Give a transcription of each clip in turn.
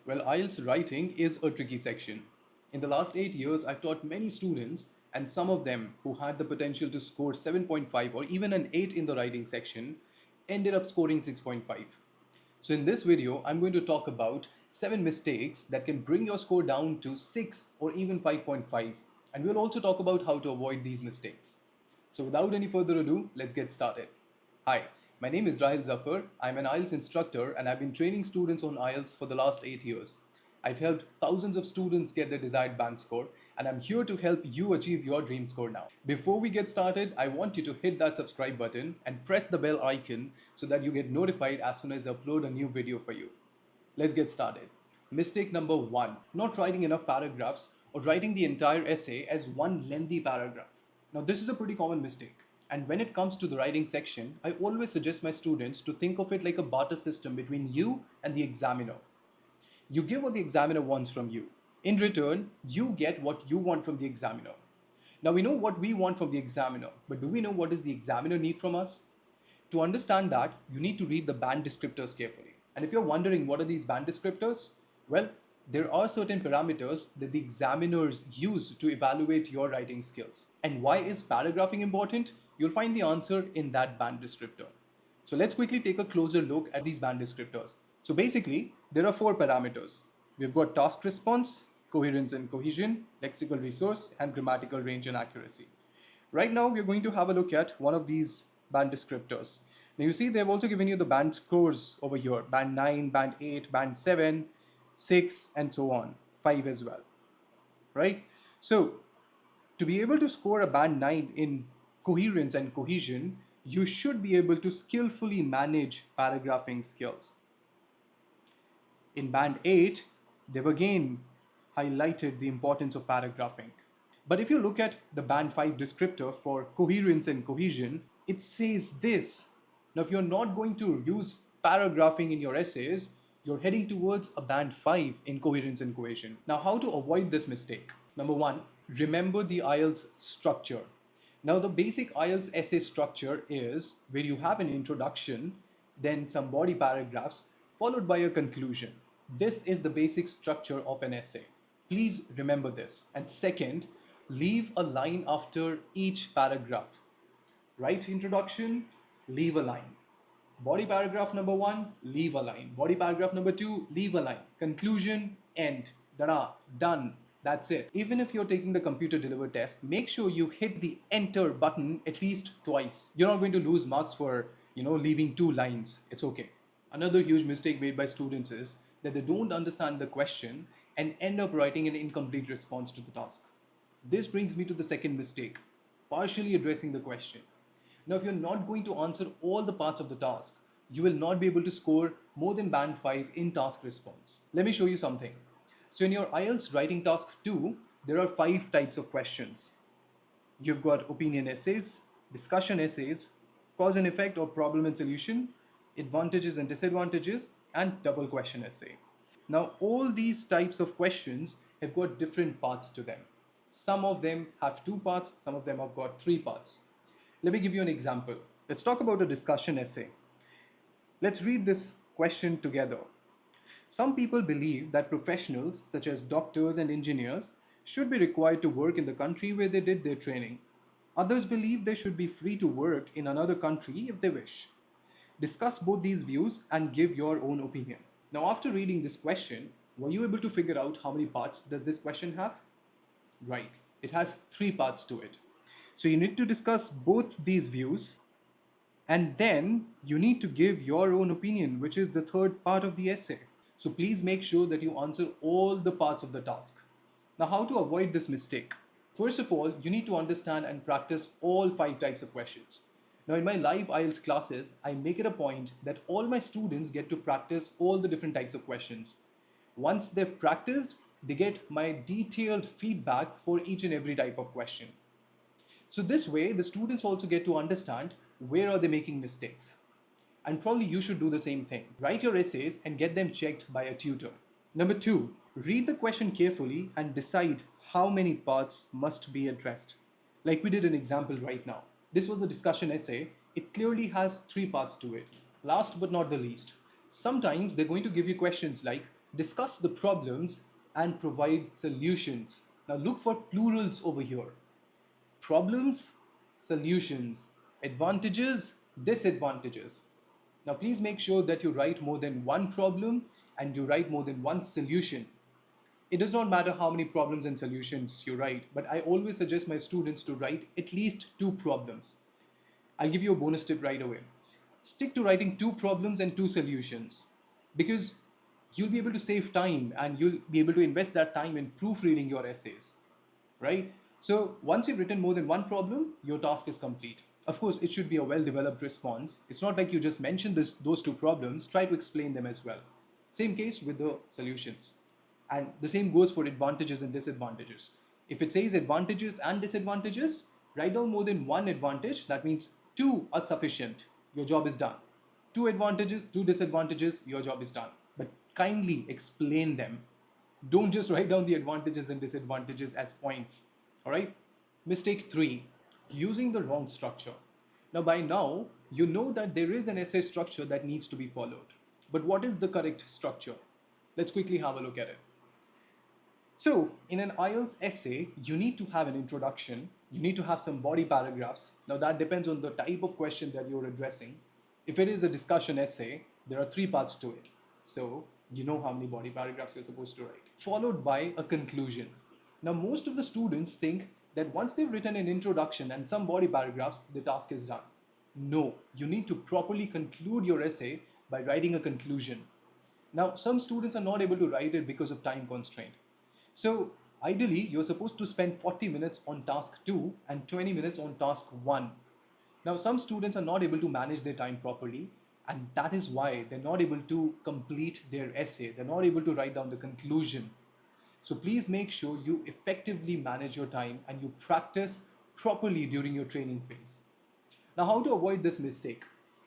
Well, IELTS writing is a tricky section. In the last 8 years, I've taught many students, and some of them who had the potential to score 7.5 or even an 8 in the writing section ended up scoring 6.5. So in this video, I'm going to talk about 7 mistakes that can bring your score down to 6 or even 5.5. And we'll also talk about how to avoid these mistakes. So without any further ado, let's get started. Hi, my name is Rahil Zafar. I'm an IELTS instructor and I've been training students on IELTS for the last 8 years. I've helped thousands of students get their desired band score, and I'm here to help you achieve your dream score now. Before we get started, I want you to hit that subscribe button and press the bell icon so that you get notified as soon as I upload a new video for you. Let's get started. Mistake number 1, not writing enough paragraphs or writing the entire essay as one lengthy paragraph. Now, this is a pretty common mistake. And when it comes to the writing section, I always suggest my students to think of it like a barter system between you and the examiner. You give what the examiner wants from you. In return, you get what you want from the examiner. Now, we know what we want from the examiner, but do we know what does the examiner need from us? To understand that, you need to read the band descriptors carefully. And if you're wondering what are these band descriptors, well, there are certain parameters that the examiners use to evaluate your writing skills. And why is paragraphing important? You'll find the answer in that band descriptor. So let's quickly take a closer look at these band descriptors. So basically, there are 4 parameters. We've got task response, coherence and cohesion, lexical resource, and grammatical range and accuracy. Right now, we're going to have a look at one of these band descriptors. Now you see they've also given you the band scores over here, band 9, band 8, band 7, 6, and so on, 5 as well, right? So to be able to score a band 9 in coherence and cohesion, you should be able to skillfully manage paragraphing skills. In band 8, they've again highlighted the importance of paragraphing. But if you look at the band 5 descriptor for coherence and cohesion, it says this. Now, if you're not going to use paragraphing in your essays, you're heading towards a band 5 in coherence and cohesion. Now, how to avoid this mistake? Number 1, remember the IELTS structure. Now, the basic IELTS essay structure is where you have an introduction, then some body paragraphs, followed by a conclusion. This is the basic structure of an essay. Please remember this. And second, leave a line after each paragraph. Write introduction, leave a line. Body paragraph number 1, leave a line. Body paragraph number 2, leave a line. Conclusion, end. Da-da, done. That's it. Even if you're taking the computer delivered test, make sure you hit the enter button at least twice. You're not going to lose marks for, leaving 2 lines. It's okay. Another huge mistake made by students is that they don't understand the question and end up writing an incomplete response to the task. This brings me to the second mistake, partially addressing the question. Now, if you're not going to answer all the parts of the task, you will not be able to score more than band 5 in task response. Let me show you something. So in your IELTS writing task 2, there are 5 types of questions. You've got opinion essays, discussion essays, cause and effect or problem and solution, advantages and disadvantages, and double question essay. Now, all these types of questions have got different parts to them. Some of them have 2 parts, some of them have got 3 parts. Let me give you an example. Let's talk about a discussion essay. Let's read this question together. Some people believe that professionals such as doctors and engineers should be required to work in the country where they did their training. Others believe they should be free to work in another country if they wish. Discuss both these views and give your own opinion. Now, after reading this question, were you able to figure out how many parts does this question have? Right, it has 3 parts to it. So you need to discuss both these views, and then you need to give your own opinion, which is the 3rd part of the essay. So please make sure that you answer all the parts of the task. Now, how to avoid this mistake? First of all, you need to understand and practice all 5 types of questions. Now, in my live IELTS classes, I make it a point that all my students get to practice all the different types of questions. Once they've practiced, they get my detailed feedback for each and every type of question. So this way, the students also get to understand where are they making mistakes. And probably you should do the same thing. Write your essays and get them checked by a tutor. Number 2, read the question carefully and decide how many parts must be addressed. Like we did an example right now. This was a discussion essay. It clearly has 3 parts to it. Last but not the least, sometimes they're going to give you questions like, discuss the problems and provide solutions. Now look for plurals over here. Problems, solutions, advantages, disadvantages. Now please make sure that you write more than one problem and you write more than one solution. It does not matter how many problems and solutions you write, but I always suggest my students to write at least two problems. I'll give you a bonus tip right away. Stick to writing two problems and two solutions because you'll be able to save time and you'll be able to invest that time in proofreading your essays, right? So once you've written more than one problem, your task is complete. Of course, it should be a well-developed response. It's not like you just mentioned those two problems, try to explain them as well. Same case with the solutions. And the same goes for advantages and disadvantages. If it says advantages and disadvantages, write down more than one advantage. That means two are sufficient. Your job is done. Two advantages, two disadvantages, your job is done. But kindly explain them. Don't just write down the advantages and disadvantages as points. All right? Mistake 3, using the wrong structure. Now, by now, you know that there is an essay structure that needs to be followed. But what is the correct structure? Let's quickly have a look at it. So, in an IELTS essay, you need to have an introduction, you need to have some body paragraphs. Now, that depends on the type of question that you're addressing. If it is a discussion essay, there are 3 parts to it. So, you know how many body paragraphs you're supposed to write. Followed by a conclusion. Now, most of the students think that once they've written an introduction and some body paragraphs, the task is done. No, you need to properly conclude your essay by writing a conclusion. Now, some students are not able to write it because of time constraint. So ideally, you're supposed to spend 40 minutes on task 2 and 20 minutes on task 1. Now, some students are not able to manage their time properly, and that is why they're not able to complete their essay. They're not able to write down the conclusion. So please make sure you effectively manage your time and you practice properly during your training phase. Now, how to avoid this mistake?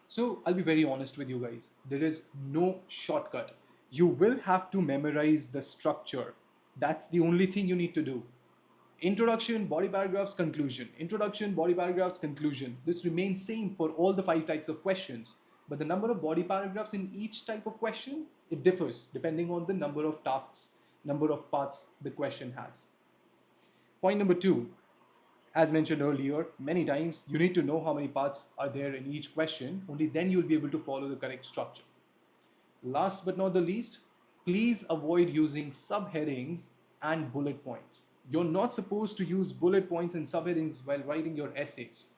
So I'll be very honest with you guys. There is no shortcut. You will have to memorize the structure. That's the only thing you need to do. Introduction, body paragraphs, conclusion. Introduction, body paragraphs, conclusion. This remains same for all the 5 types of questions. But the number of body paragraphs in each type of question, it differs depending on the number of tasks, number of parts the question has. Point number 2. As mentioned earlier, many times you need to know how many parts are there in each question. Only then you'll be able to follow the correct structure. Last but not the least, please avoid using subheadings and bullet points. You're not supposed to use bullet points and subheadings while writing your essays.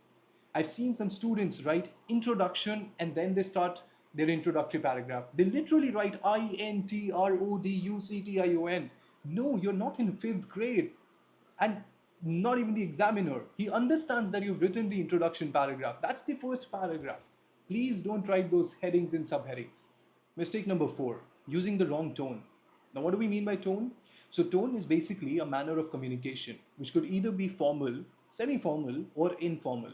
I've seen some students write introduction and then they start their introductory paragraph. They literally write INTRODUCTION. No, you're not in 5th grade. And not even the examiner. He understands that you've written the introduction paragraph. That's the first paragraph. Please don't write those headings and subheadings. Mistake number 4, using the wrong tone. Now, what do we mean by tone? So tone is basically a manner of communication, which could either be formal, semi-formal, or informal.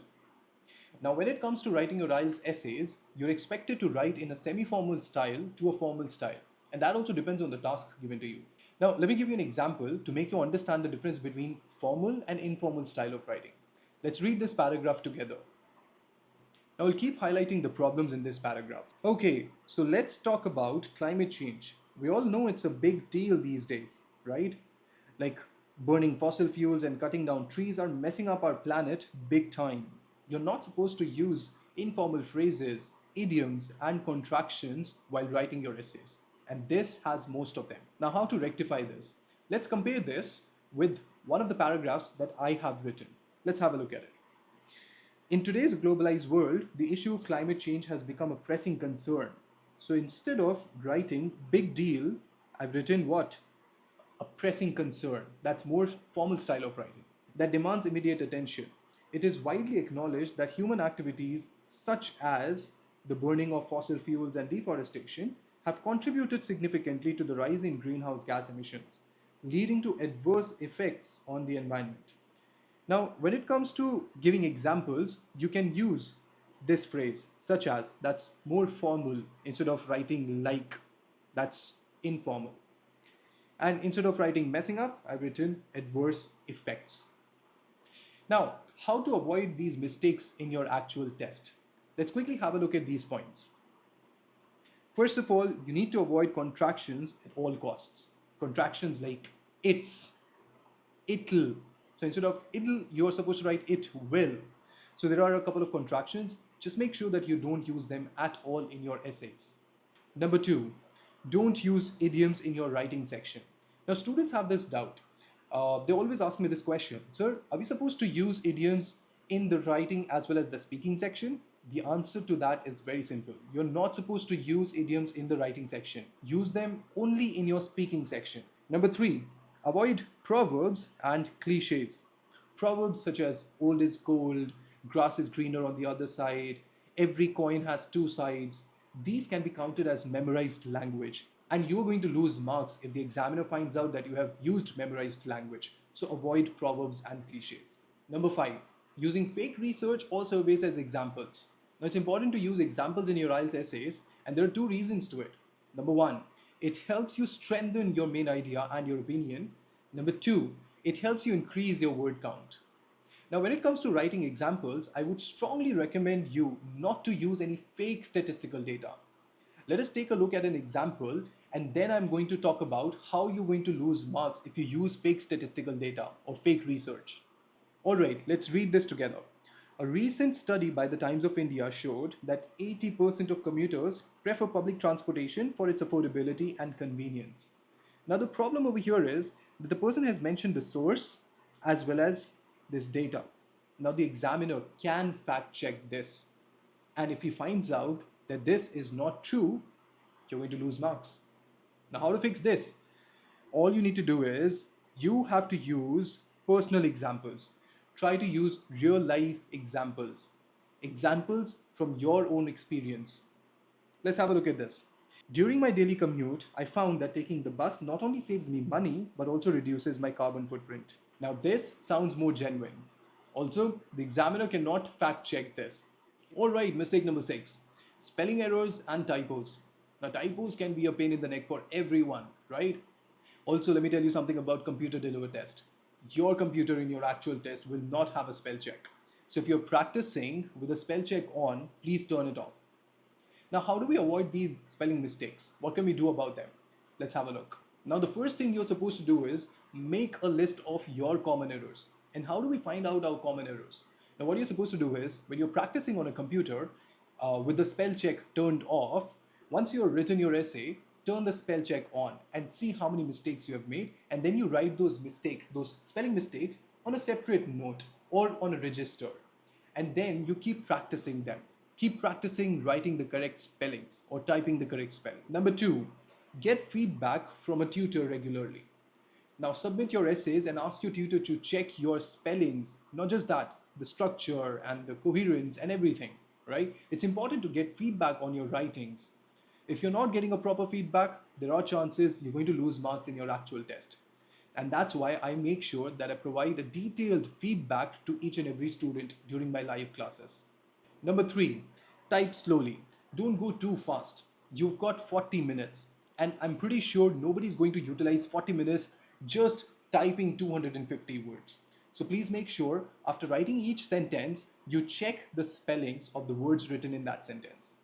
Now, when it comes to writing your IELTS essays, you're expected to write in a semi-formal style to a formal style. And that also depends on the task given to you. Now, let me give you an example to make you understand the difference between formal and informal style of writing. Let's read this paragraph together. Now, I'll keep highlighting the problems in this paragraph. Okay, so let's talk about climate change. We all know it's a big deal these days, right? Like burning fossil fuels and cutting down trees are messing up our planet big time. You're not supposed to use informal phrases, idioms, and contractions while writing your essays. And this has most of them. Now, how to rectify this? Let's compare this with one of the paragraphs that I have written. Let's have a look at it. In today's globalized world, the issue of climate change has become a pressing concern. So instead of writing big deal, I've written what? A pressing concern. That's more formal style of writing. That demands immediate attention. It is widely acknowledged that human activities such as the burning of fossil fuels and deforestation have contributed significantly to the rise in greenhouse gas emissions, leading to adverse effects on the environment. Now, when it comes to giving examples, you can use this phrase, such as, that's more formal, instead of writing like, that's informal. And instead of writing messing up, I've written adverse effects. Now, how to avoid these mistakes in your actual test? Let's quickly have a look at these points. First of all, you need to avoid contractions at all costs. Contractions like it's, it'll. So instead of it'll, you're supposed to write it will. So there are a couple of contractions. Just make sure that you don't use them at all in your essays. Number two, don't use idioms in your writing section. Now, students have this doubt. They always ask me this question: Sir, are we supposed to use idioms in the writing as well as the speaking section? The answer to that is very simple. You're not supposed to use idioms in the writing section. Use them only in your speaking section. Number three, avoid proverbs and cliches. Proverbs such as old is gold, grass is greener on the other side, every coin has two sides, these can be counted as memorized language. And you're going to lose marks if the examiner finds out that you have used memorized language. So avoid proverbs and cliches. Number five, using fake research or surveys as examples. Now it's important to use examples in your IELTS essays, and there are two reasons to it. Number one, it helps you strengthen your main idea and your opinion. Number two, it helps you increase your word count. Now, when it comes to writing examples, I would strongly recommend you not to use any fake statistical data. Let us take a look at an example, and then I'm going to talk about how you're going to lose marks if you use fake statistical data or fake research. Alright, let's read this together. A recent study by the Times of India showed that 80% of commuters prefer public transportation for its affordability and convenience. Now, the problem over here is that the person has mentioned the source as well as this data. Now, the examiner can fact check this. And if he finds out that this is not true, you're going to lose marks. Now, how to fix this? All you need to do is you have to use personal examples. Try to use real life examples. Examples from your own experience. Let's have a look at this. During my daily commute, I found that taking the bus not only saves me money but also reduces my carbon footprint. Now, this sounds more genuine. Also, the examiner cannot fact check this. Alright, mistake number six, spelling errors and typos. Now, typos can be a pain in the neck for everyone, right? Also, let me tell you something about computer delivered test. Your computer in your actual test will not have a spell check. So, if you're practicing with a spell check on, please turn it off. Now, how do we avoid these spelling mistakes? What can we do about them? Let's have a look. Now, the first thing you're supposed to do is make a list of your common errors. And how do we find out our common errors? Now, what you're supposed to do is when you're practicing on a computer with the spell check turned off, once you've written your essay, turn the spell check on and see how many mistakes you have made. And then you write those mistakes, those spelling mistakes, on a separate note or on a register. And then you keep practicing them. Keep practicing writing the correct spellings or typing the correct spelling. Number two, get feedback from a tutor regularly. Now submit your essays and ask your tutor to check your spellings, not just that, the structure and the coherence and everything, right? It's important to get feedback on your writings. If you're not getting a proper feedback, there are chances you're going to lose marks in your actual test. And that's why I make sure that I provide a detailed feedback to each and every student during my live classes. Number three, type slowly. Don't go too fast. You've got 40 minutes, and I'm pretty sure nobody's going to utilize 40 minutes just typing 250 words. So please make sure after writing each sentence, you check the spellings of the words written in that sentence.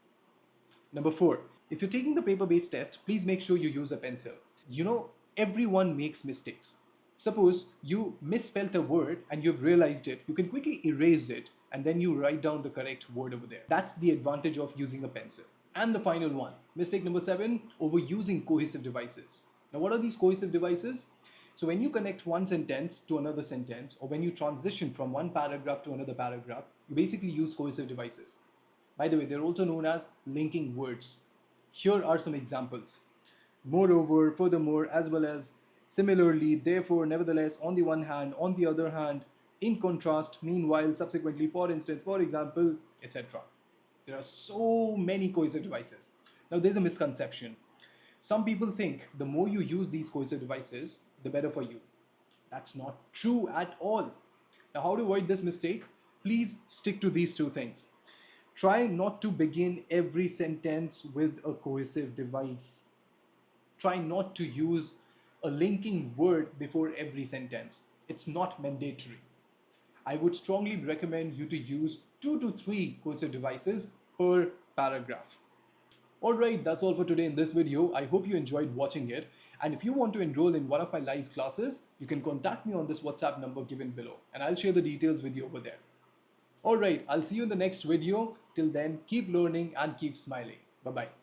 Number four, if you're taking the paper-based test, please make sure you use a pencil. You know, everyone makes mistakes. Suppose you misspelled a word and you've realized it, you can quickly erase it and then you write down the correct word over there. That's the advantage of using a pencil. And the final one, mistake number seven, overusing cohesive devices. Now, what are these cohesive devices? So when you connect one sentence to another sentence, or when you transition from one paragraph to another paragraph, you basically use cohesive devices. By the way, they're also known as linking words. Here are some examples. Moreover, furthermore, as well as, similarly, therefore, nevertheless, on the one hand, on the other hand, in contrast, meanwhile, subsequently, for instance, for example, etc. There are so many cohesive devices. Now, there's a misconception. Some people think the more you use these cohesive devices, the better for you. That's not true at all. Now, how to avoid this mistake? Please stick to these two things. Try not to begin every sentence with a cohesive device. Try not to use a linking word before every sentence. It's not mandatory. I would strongly recommend you to use 2 to 3 cohesive devices per paragraph. Alright, that's all for today in this video. I hope you enjoyed watching it. And if you want to enroll in one of my live classes, you can contact me on this WhatsApp number given below, and I'll share the details with you over there. Alright, I'll see you in the next video. Till then, keep learning and keep smiling. Bye bye.